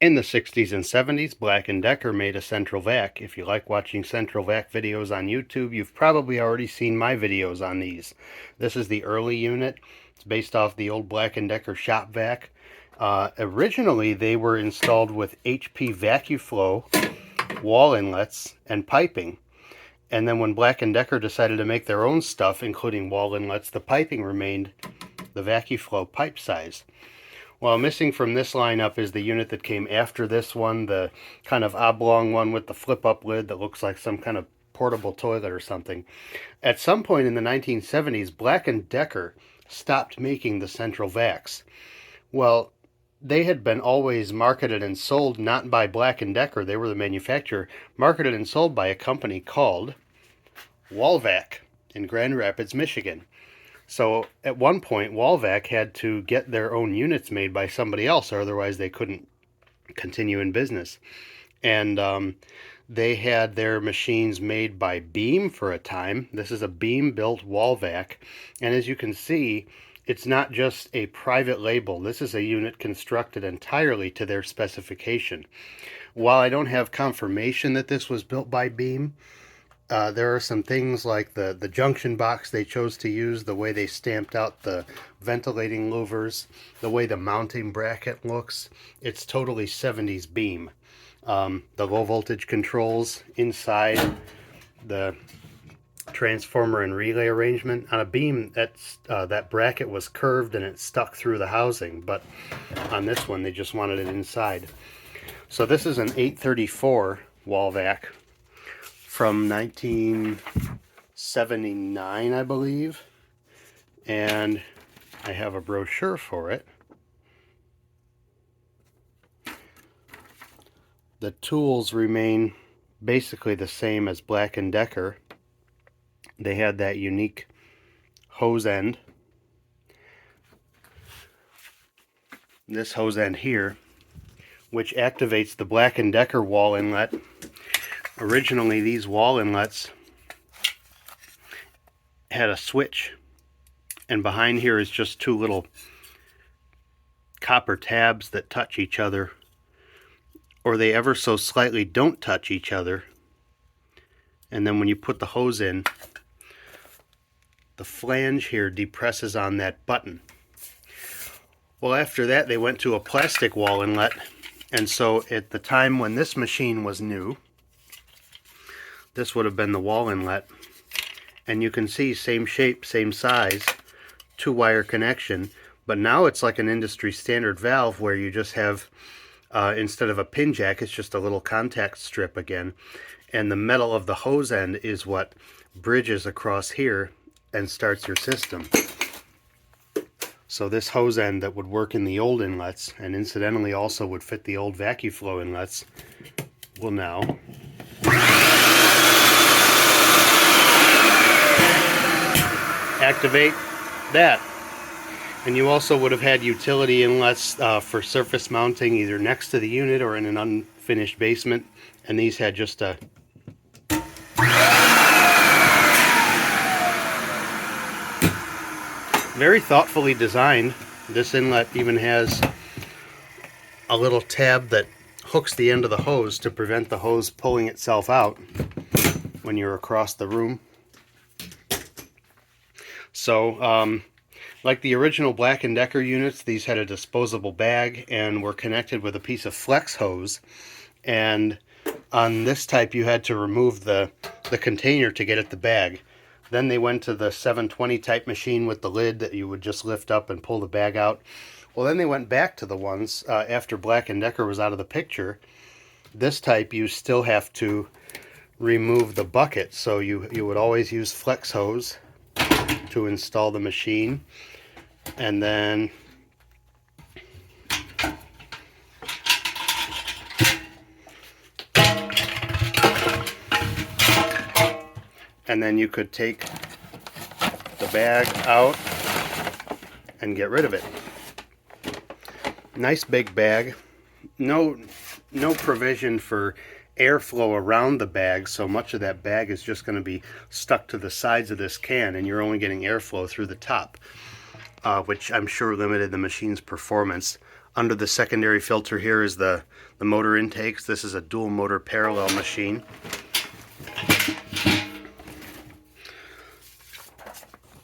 In the 60s and 70s, Black & Decker made a central vac. If you like watching central vac videos on YouTube, you've probably already seen my videos on these. This is the early unit. It's based off the old Black & Decker shop vac. Originally, they were installed with HP VacuFlow wall inlets and piping. And then when Black & Decker decided to make their own stuff, including wall inlets, the piping remained the VacuFlow pipe size. Well, missing from this lineup is the unit that came after this one, the kind of oblong one with the flip-up lid that looks like some kind of portable toilet or something. At some point in the 1970s, Black & Decker stopped making the central vacs. Well, they had been always marketed and sold not by Black & Decker, they were the manufacturer, marketed and sold by a company called Wal-Vac in Grand Rapids, Michigan. So at one point, Wal-Vac had to get their own units made by somebody else, or otherwise they couldn't continue in business. And they had their machines made by Beam for a time. This is a Beam-built Wal-Vac. And as you can see, it's not just a private label. This is a unit constructed entirely to their specification. While I don't have confirmation that this was built by Beam, there are some things like the junction box they chose to use, the way they stamped out the ventilating louvers, the way the mounting bracket looks. It's totally 70s Beam. The low voltage controls inside the transformer and relay arrangement. On a Beam, that bracket was curved and it stuck through the housing, but on this one they just wanted it inside. So this is an 834 Wal-Vac from 1979, I believe, and I have a brochure for it. The tools remain basically the same as Black & Decker. They had that unique hose end. This hose end here, which activates the Black & Decker wall inlet. Originally, these wall inlets had a switch, and behind here is just two little copper tabs that touch each other, or they ever so slightly don't touch each other. And then when you put the hose in, the flange here depresses on that button. Well, after that, they went to a plastic wall inlet, and so at the time when this machine was new, this would have been the wall inlet, and you can see same shape, same size, 2-wire connection, but now it's like an industry standard valve where you just have, instead of a pin jack, it's just a little contact strip again, and the metal of the hose end is what bridges across here and starts your system. So this hose end that would work in the old inlets, and incidentally also would fit the old VacuFlow inlets, will now activate that. And you also would have had utility inlets for surface mounting either next to the unit or in an unfinished basement, and these had just a very thoughtfully designed. This inlet even has a little tab that hooks the end of the hose to prevent the hose pulling itself out when you're across the room. So, like the original Black & Decker units, these had a disposable bag and were connected with a piece of flex hose. And on this type, you had to remove the container to get at the bag. Then they went to the 720 type machine with the lid that you would just lift up and pull the bag out. Well, then they went back to the ones after Black & Decker was out of the picture. This type, you still have to remove the bucket. So you would always use flex hose to install the machine, and then you could take the bag out and get rid of it. Nice big bag. No provision for airflow around the bag, so much of that bag is just going to be stuck to the sides of this can, and you're only getting airflow through the top, which I'm sure limited the machine's performance. Under the secondary filter here is the motor intakes. This is a dual motor parallel machine.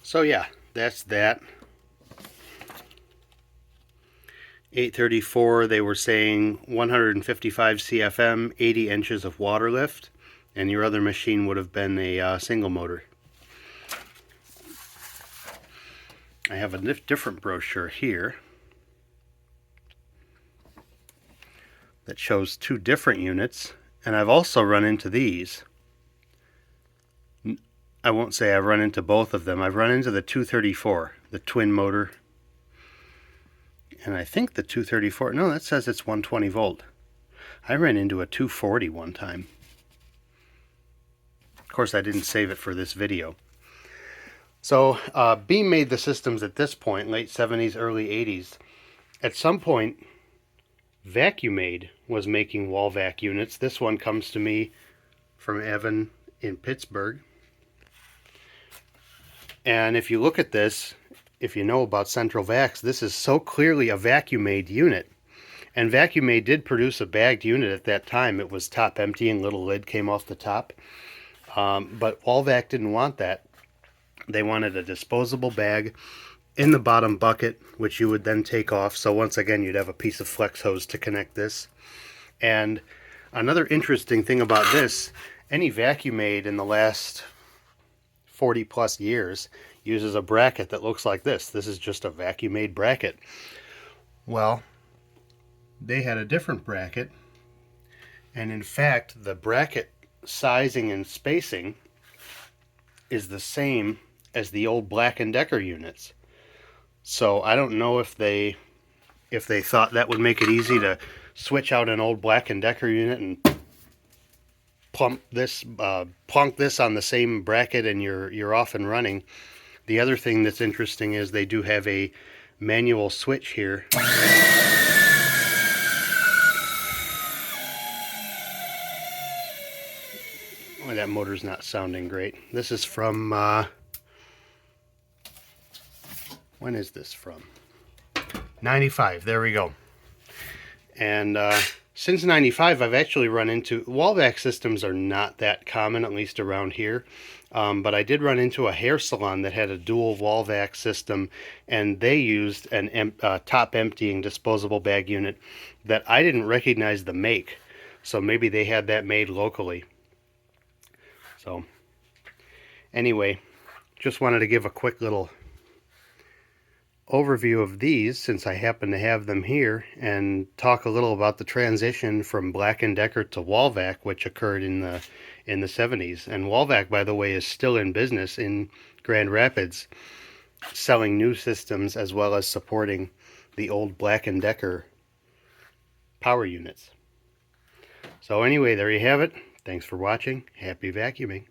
So yeah, that's that. 834, they were saying 155 CFM, 80 inches of water lift, and your other machine would have been a single motor. I have a different brochure here that shows two different units, and I've also run into these. I won't say I've run into both of them. I've run into the 234, the twin motor. And I think the 234, no, that says it's 120 volt. I ran into a 240 one time. Of course, I didn't save it for this video. So, Beam made the systems at this point, late 70s, early 80s. At some point, Vacuum-Aid was making Wal-Vac units. This one comes to me from Evan in Pittsburgh. And if you look at this, if you know about central vacs, this is so clearly a Vacuum-Aid unit. And Vacuum-Aid did produce a bagged unit at that time. It was top empty and little lid came off the top. But Wal-Vac didn't want that. They wanted a disposable bag in the bottom bucket, which you would then take off. So once again, you'd have a piece of flex hose to connect this. And another interesting thing about this, any Vacuum-Aid in the last 40 plus years uses a bracket that looks like this. This is just a Vacuum-Aid bracket. Well, they had a different bracket, and in fact the bracket sizing and spacing is the same as the old Black & Decker units. So I don't know if they thought that would make it easy to switch out an old Black & Decker unit and plunk this on the same bracket and you're off and running. The other thing that's interesting is they do have a manual switch here. Well, that motor's not sounding great. This is from, when is this from? 95, there we go. And since 95, I've actually run into, Wal-Vac systems are not that common, at least around here. But I did run into a hair salon that had a dual Wal-Vac system, and they used an top emptying disposable bag unit that I didn't recognize the make. So maybe they had that made locally. So anyway, just wanted to give a quick little overview of these since I happen to have them here, and talk a little about the transition from Black & Decker to Wal-Vac, which occurred in the 70s. And Wal-Vac, by the way, is still in business in Grand Rapids, selling new systems as well as supporting the old Black & Decker power units. So anyway, there you have it. Thanks for watching. Happy vacuuming.